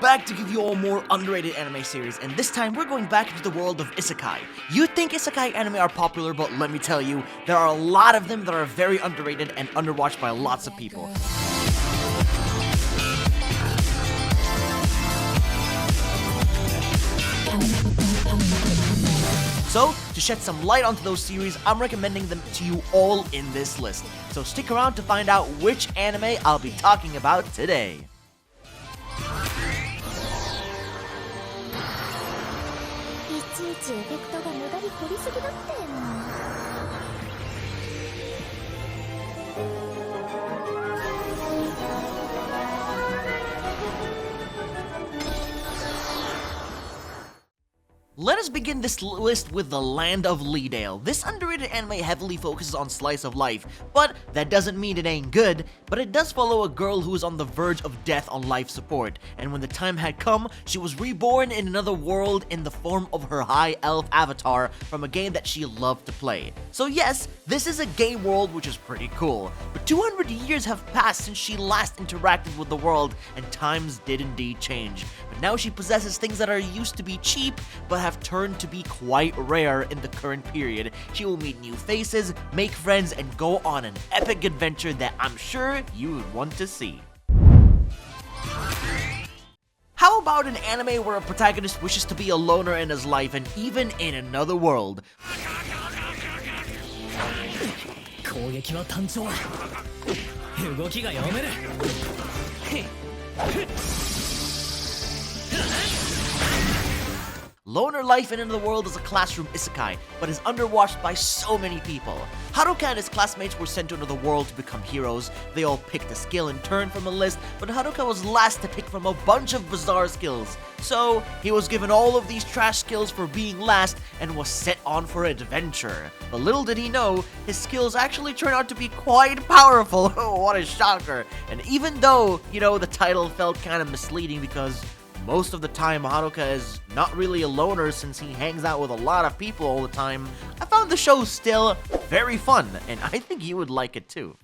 back to give you all more underrated anime series, and this time we're going back into the world of Isekai. You'd think Isekai anime are popular, but let me tell you, there are a lot of them that are very underrated and underwatched by lots of people. So, to shed some light onto those series, I'm recommending them to you all in this list. So stick around to find out which anime I'll be talking about today. Let us begin this list with the Land of Leadale. This underrated anime heavily focuses on slice of life, but that doesn't mean it ain't good. But it does follow a girl who is on the verge of death on life support, and when the time had come, she was reborn in another world in the form of her high elf avatar from a game that she loved to play. So yes, this is a game world which is pretty cool, but 200 years have passed since she last interacted with the world, and times did indeed change. But now she possesses things that are used to be cheap, but have turned to be quite rare in the current period. She will meet new faces, make friends, and go on an epic adventure that I'm sure you would want to see. How about an anime where a protagonist wishes to be a loner in his life and even in another world? Loner life in another world is a classroom isekai, but is underwatched by so many people. Haruka and his classmates were sent to another world to become heroes. They all picked a skill in turn from a list, but Haruka was last to pick from a bunch of bizarre skills. So, he was given all of these trash skills for being last and was set on for adventure. But little did he know, his skills actually turned out to be quite powerful. What a shocker. And even though, the title felt kind of misleading because most of the time, Haruka is not really a loner since he hangs out with a lot of people all the time. I found the show still very fun, and I think you would like it too.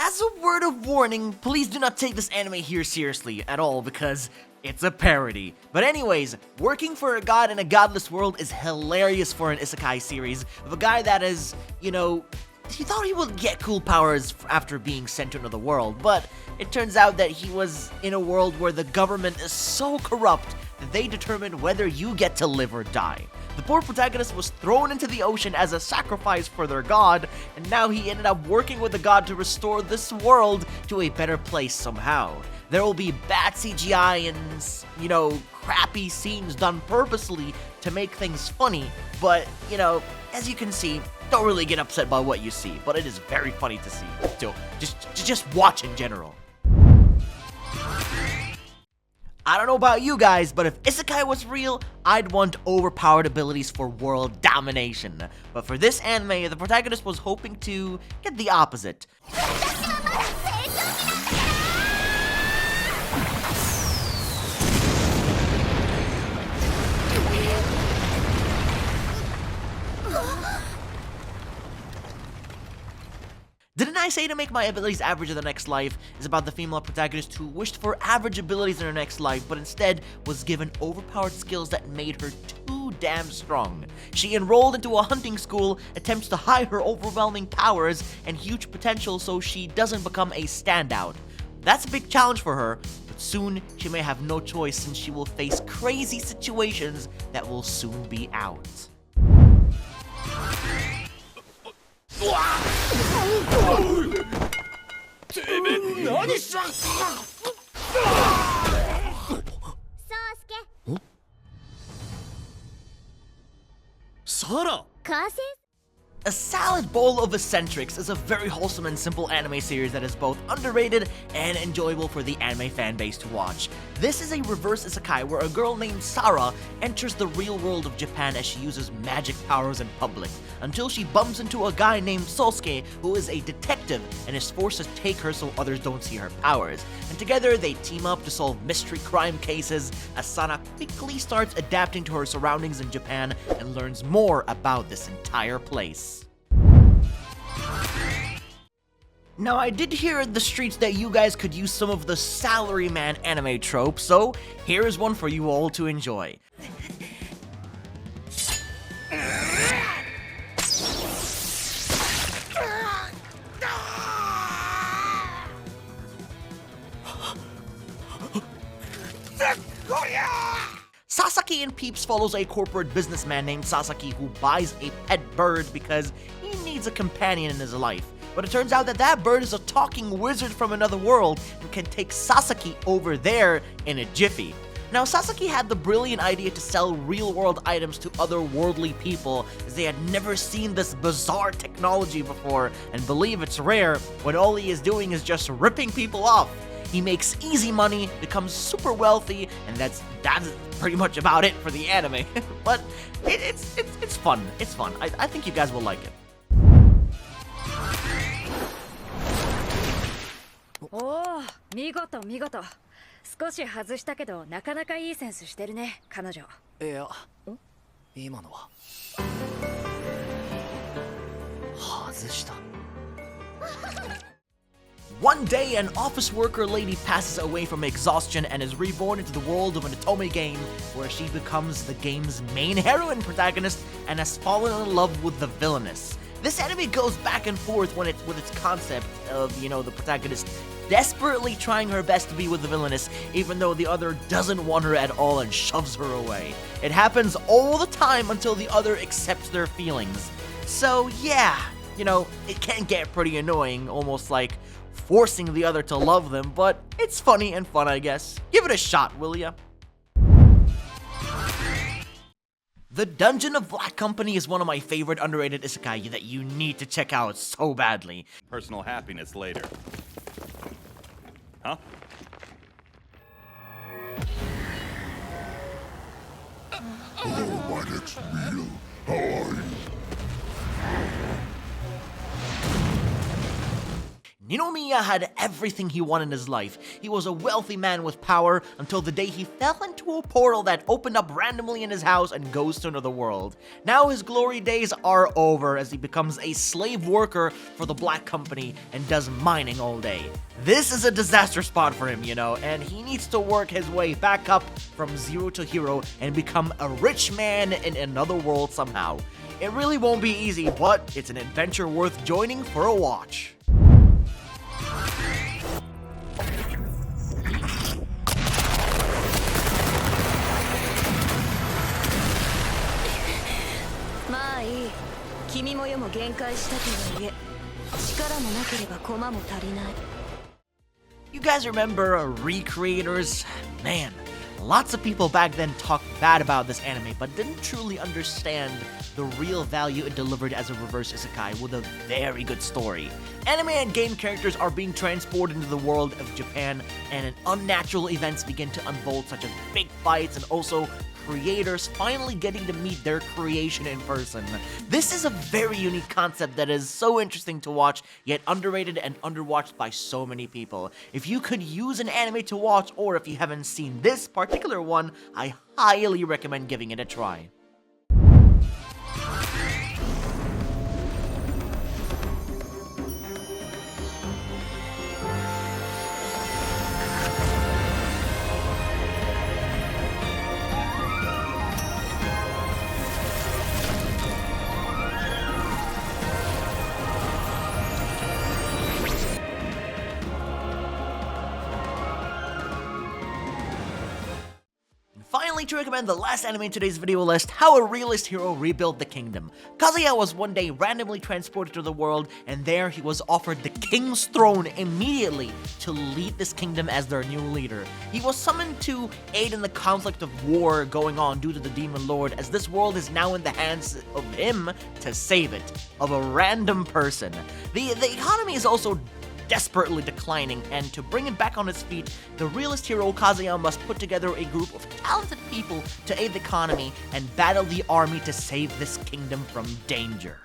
As a word of warning, please do not take this anime here seriously at all because it's a parody. But anyways, working for a god in a godless world is hilarious for an isekai series of a guy that is, he thought he would get cool powers after being sent to another world, but it turns out that he was in a world where the government is so corrupt that they determine whether you get to live or die. The poor protagonist was thrown into the ocean as a sacrifice for their god, and now he ended up working with the god to restore this world to a better place somehow. There will be bad CGI and, crappy scenes done purposely to make things funny, but, as you can see, don't really get upset by what you see, but it is very funny to see. So, just watch in general. I don't know about you guys, but if isekai was real, I'd want overpowered abilities for world domination. But for this anime, the protagonist was hoping to get the opposite. Didn't I say to make my abilities average in the next life is about the female protagonist who wished for average abilities in her next life, but instead was given overpowered skills that made her too damn strong. She enrolled into a hunting school, attempts to hide her overwhelming powers and huge potential so she doesn't become a standout. That's a big challenge for her, but soon she may have no choice since she will face crazy situations that will soon be out. A Salad Bowl of Eccentrics is a very wholesome and simple anime series that is both underrated and enjoyable for the anime fanbase to watch. This is a reverse isekai where a girl named Sarah enters the real world of Japan as she uses magic powers in public, until she bumps into a guy named Sosuke who is a detective and is forced to take her so others don't see her powers. And together they team up to solve mystery crime cases as Sana quickly starts adapting to her surroundings in Japan and learns more about this entire place. Now, I did hear in the streets that you guys could use some of the salaryman anime tropes, so here's one for you all to enjoy. Sasaki and Peeps follows a corporate businessman named Sasaki who buys a pet bird because he needs a companion in his life. But it turns out that that bird is a talking wizard from another world and can take Sasaki over there in a jiffy. Now, Sasaki had the brilliant idea to sell real-world items to otherworldly people as they had never seen this bizarre technology before and believe it's rare when all he is doing is just ripping people off. He makes easy money, becomes super wealthy, and that's pretty much about it for the anime. But it's fun. It's fun. I think you guys will like it. Oh, 見事見事。少し外したけどなかなかいいセンスしてるね、彼女。いや、今のは外した。One day, an office worker lady passes away from exhaustion and is reborn into the world of an otome game, where she becomes the game's main heroine protagonist and has fallen in love with the Villianess. This anime goes back and forth with its concept of, the protagonist desperately trying her best to be with the Villianess, even though the other doesn't want her at all and shoves her away. It happens all the time until the other accepts their feelings. So yeah, it can get pretty annoying, almost like forcing the other to love them, but it's funny and fun, I guess. Give it a shot, will ya? The Dungeon of Black Company is one of my favorite underrated isekai that you need to check out so badly. Personal happiness later. Huh? Oh, but it's real. How are you? Ninomiya had everything he wanted in his life. He was a wealthy man with power until the day he fell into a portal that opened up randomly in his house and goes to another world. Now his glory days are over as he becomes a slave worker for the Black Company and does mining all day. This is a disaster spot for him, and he needs to work his way back up from zero to hero and become a rich man in another world somehow. It really won't be easy, but it's an adventure worth joining for a watch. You guys remember Recreators? Man, lots of people back then talked bad about this anime, but didn't truly understand the real value it delivered as a reverse isekai with a very good story. Anime and game characters are being transported into the world of Japan, and unnatural events begin to unfold, such as big fights and also creators finally getting to meet their creation in person. This is a very unique concept that is so interesting to watch, yet underrated and underwatched by so many people. If you could use an anime to watch, or if you haven't seen this particular one, I highly recommend giving it a try. finally, to recommend the last anime in today's video list, How a Realist Hero Rebuilt the Kingdom. Kazuya was one day randomly transported to the world, and there he was offered the king's throne immediately to lead this kingdom as their new leader. He was summoned to aid in the conflict of war going on due to the Demon Lord, as this world is now in the hands of him to save it, of a random person. The economy is also desperately declining, and to bring it back on its feet, the realist hero Kazuya must put together a group of talented people to aid the economy and battle the army to save this kingdom from danger.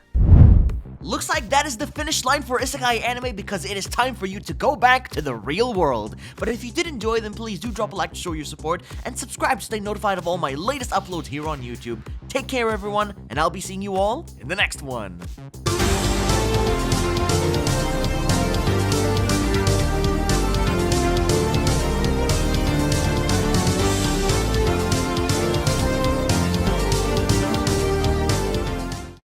Looks like that is the finish line for Isekai anime, because it is time for you to go back to the real world. But if you did enjoy, then please do drop a like to show your support, and subscribe to stay notified of all my latest uploads here on YouTube. Take care everyone, and I'll be seeing you all in the next one.